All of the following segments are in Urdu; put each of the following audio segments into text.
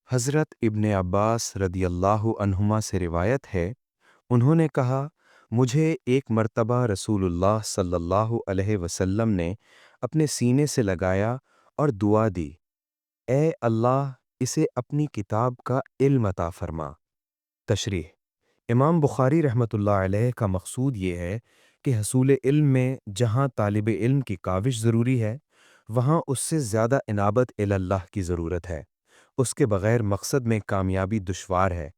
حضرت ابن عباس رضی اللہ عنہما سے روایت ہے، انہوں نے کہا، مجھے ایک مرتبہ رسول اللہ صلی اللہ علیہ وسلم نے اپنے سینے سے لگایا اور دعا دی، اے اللہ اسے اپنی کتاب کا علم عطا فرما۔ تشریح: امام بخاری رحمۃ اللہ علیہ کا مقصود یہ ہے کہ حصول علم میں جہاں طالب علم کی کاوش ضروری ہے، وہاں اس سے زیادہ انابت اللہ کی ضرورت ہے۔ اس کے بغیر مقصد میں کامیابی دشوار ہے۔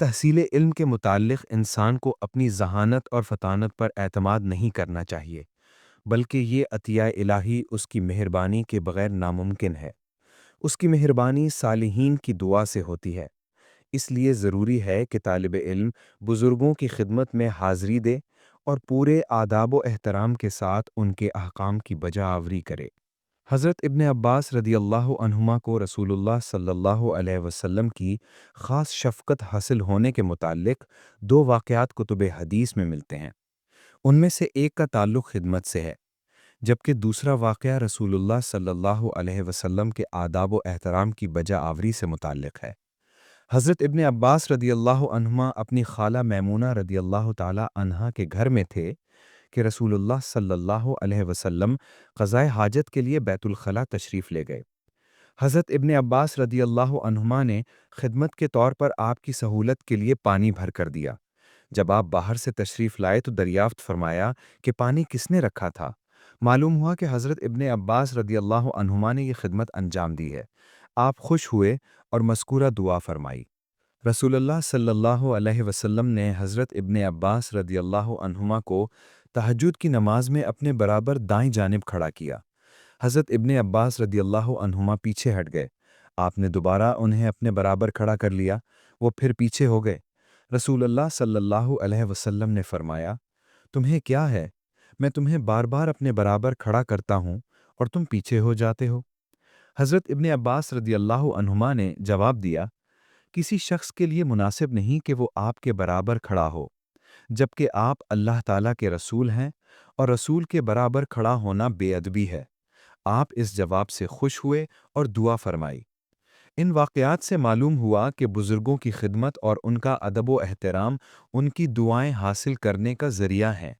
تحصیل علم کے متعلق انسان کو اپنی ذہانت اور فطانت پر اعتماد نہیں کرنا چاہیے، بلکہ یہ عطیہ الہی اس کی مہربانی کے بغیر ناممکن ہے۔ اس کی مہربانی صالحین کی دعا سے ہوتی ہے۔ اس لیے ضروری ہے کہ طالب علم بزرگوں کی خدمت میں حاضری دے اور پورے آداب و احترام کے ساتھ ان کے احکام کی بجا آوری کرے۔ حضرت ابن عباس رضی اللہ عنہما کو رسول اللہ صلی اللہ علیہ وسلم کی خاص شفقت حاصل ہونے کے متعلق دو واقعات کتب حدیث میں ملتے ہیں۔ ان میں سے ایک کا تعلق خدمت سے ہے، جبکہ دوسرا واقعہ رسول اللہ صلی اللہ علیہ وسلم کے آداب و احترام کی بجا آوری سے متعلق ہے۔ حضرت ابن عباس رضی اللہ عنہما اپنی خالہ میمونہ رضی اللہ تعالی عنہا کے گھر میں تھے کہ رسول اللہ صلی اللہ علیہ وسلم قضائے حاجت کے لیے بیت الخلاء تشریف لے گئے۔ حضرت ابن عباس رضی اللہ عنہما نے خدمت کے طور پر آپ کی سہولت کے لیے پانی بھر کر دیا۔ جب آپ باہر سے تشریف لائے تو دریافت فرمایا کہ پانی کس نے رکھا تھا۔ معلوم ہوا کہ حضرت ابن عباس رضی اللہ عنہما نے یہ خدمت انجام دی ہے۔ آپ خوش ہوئے اور مذکورہ دعا فرمائی۔ رسول اللہ صلی اللہ علیہ وسلم نے حضرت ابن عباس رضی اللہ عنہما کو تہجد کی نماز میں اپنے برابر دائیں جانب کھڑا کیا۔ حضرت ابن عباس رضی اللہ عنہما پیچھے ہٹ گئے۔ آپ نے دوبارہ انہیں اپنے برابر کھڑا کر لیا، وہ پھر پیچھے ہو گئے۔ رسول اللہ صلی اللہ علیہ وسلم نے فرمایا، تمہیں کیا ہے؟ میں تمہیں بار بار اپنے برابر کھڑا کرتا ہوں اور تم پیچھے ہو جاتے ہو۔ حضرت ابن عباس رضی اللہ عنہما نے جواب دیا، کسی شخص کے لیے مناسب نہیں کہ وہ آپ کے برابر کھڑا ہو، جبکہ آپ اللہ تعالیٰ کے رسول ہیں، اور رسول کے برابر کھڑا ہونا بے ادبی ہے۔ آپ اس جواب سے خوش ہوئے اور دعا فرمائی۔ ان واقعات سے معلوم ہوا کہ بزرگوں کی خدمت اور ان کا ادب و احترام ان کی دعائیں حاصل کرنے کا ذریعہ ہیں۔